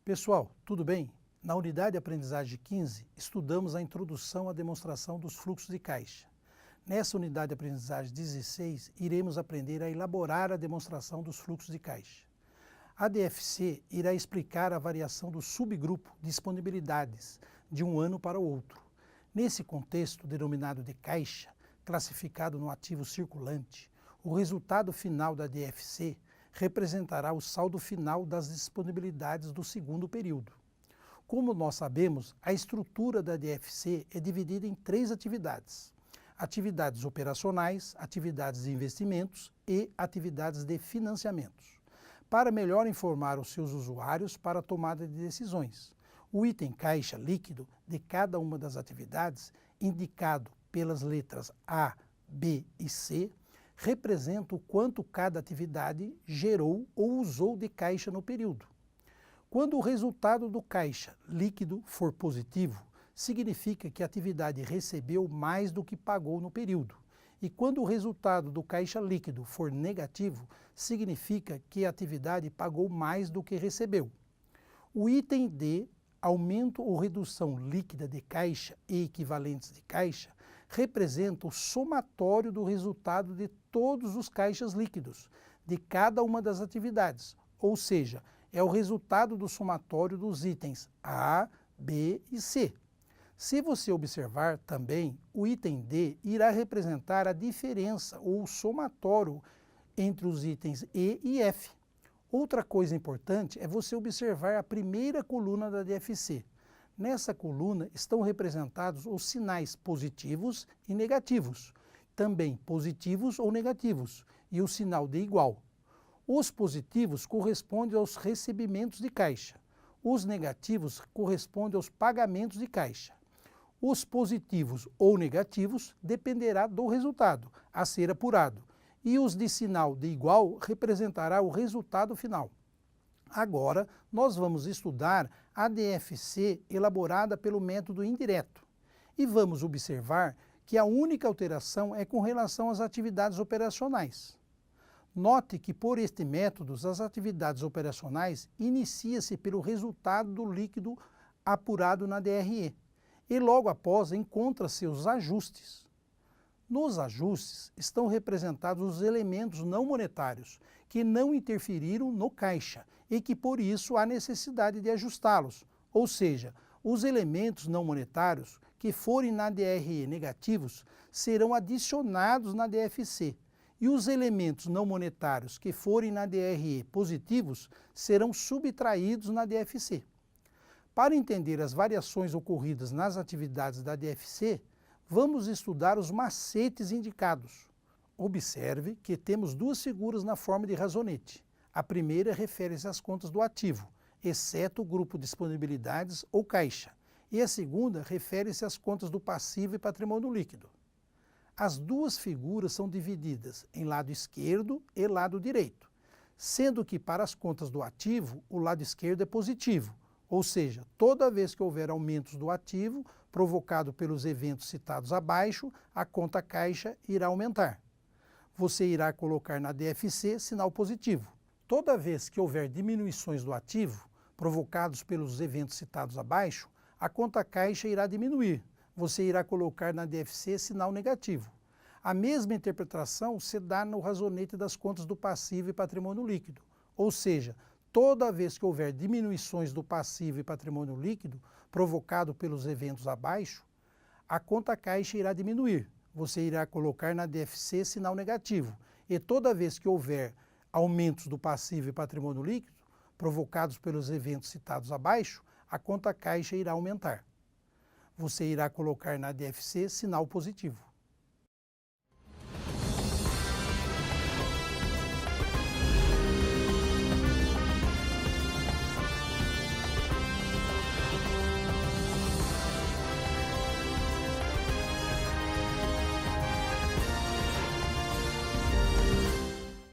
Pessoal, tudo bem? Na unidade de aprendizagem 15, estudamos a introdução à demonstração dos fluxos de caixa. Nessa unidade de aprendizagem 16, iremos aprender a elaborar a demonstração dos fluxos de caixa. A DFC irá explicar a variação do subgrupo disponibilidades de um ano para o outro. Nesse contexto denominado de caixa, classificado no ativo circulante, o resultado final da DFC representará o saldo final das disponibilidades do segundo período. Como nós sabemos, a estrutura da DFC é dividida em três atividades: atividades operacionais, atividades de investimentos e atividades de financiamentos. Para melhor informar os seus usuários para a tomada de decisões, o item caixa líquido de cada uma das atividades, indicado pelas letras A, B e C, representa o quanto cada atividade gerou ou usou de caixa no período. Quando o resultado do caixa líquido for positivo, significa que a atividade recebeu mais do que pagou no período. E quando o resultado do caixa líquido for negativo, significa que a atividade pagou mais do que recebeu. O item D, aumento ou redução líquida de caixa e equivalentes de caixa, representa o somatório do resultado de todos os caixas líquidos de cada uma das atividades, ou seja, é o resultado do somatório dos itens A, B e C. Se você observar também, o item D irá representar a diferença ou o somatório entre os itens E e F. Outra coisa importante é você observar a primeira coluna da DFC. Nessa coluna estão representados os sinais positivos e negativos, também positivos ou negativos, e o sinal de igual. Os positivos correspondem aos recebimentos de caixa, os negativos correspondem aos pagamentos de caixa. Os positivos ou negativos dependerá do resultado a ser apurado, e os de sinal de igual representará o resultado final. Agora, nós vamos estudar a DFC elaborada pelo método indireto e vamos observar que a única alteração é com relação às atividades operacionais. Note que por este método as atividades operacionais inicia-se pelo resultado do líquido apurado na DRE e logo após encontra-se os ajustes. Nos ajustes estão representados os elementos não monetários que não interferiram no caixa e que por isso há necessidade de ajustá-los, ou seja, os elementos não monetários que forem na DRE negativos serão adicionados na DFC e os elementos não monetários que forem na DRE positivos serão subtraídos na DFC. Para entender as variações ocorridas nas atividades da DFC, vamos estudar os macetes indicados. Observe que temos duas figuras na forma de razonete. A primeira refere-se às contas do ativo, exceto o grupo disponibilidades ou caixa, e a segunda refere-se às contas do passivo e patrimônio líquido. As duas figuras são divididas em lado esquerdo e lado direito, sendo que para as contas do ativo, o lado esquerdo é positivo, ou seja, toda vez que houver aumentos do ativo provocado pelos eventos citados abaixo, a conta caixa irá aumentar. Você irá colocar na DFC sinal positivo. Toda vez que houver diminuições do ativo provocados pelos eventos citados abaixo, a conta caixa irá diminuir. Você irá colocar na DFC sinal negativo. A mesma interpretação se dá no razonete das contas do passivo e patrimônio líquido, ou seja, toda vez que houver diminuições do passivo e patrimônio líquido provocado pelos eventos abaixo, a conta caixa irá diminuir. Você irá colocar na DFC sinal negativo. E toda vez que houver aumentos do passivo e patrimônio líquido provocados pelos eventos citados abaixo, a conta caixa irá aumentar. Você irá colocar na DFC sinal positivo.